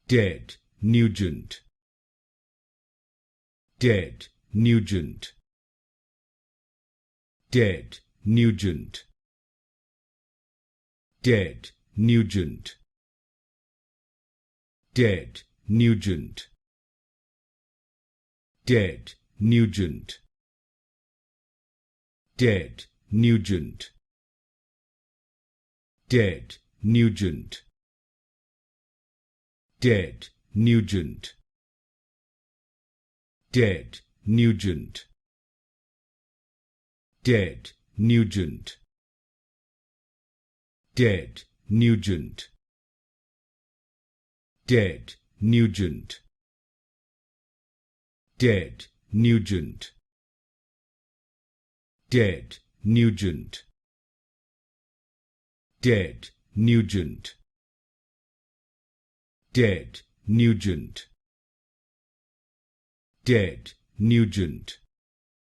dead, Nugent, dead, Nugent, dead, Nugent, dead, Nugent, dead, Nugent, dead, Nugent, dead, Nugent, dead, Nugent, dead, Nugent, dead, Nugent, dead, Nugent, dead, Nugent, dead, Nugent, dead, Nugent, dead, Nugent, dead, Nugent, dead, Nugent, dead, Nugent,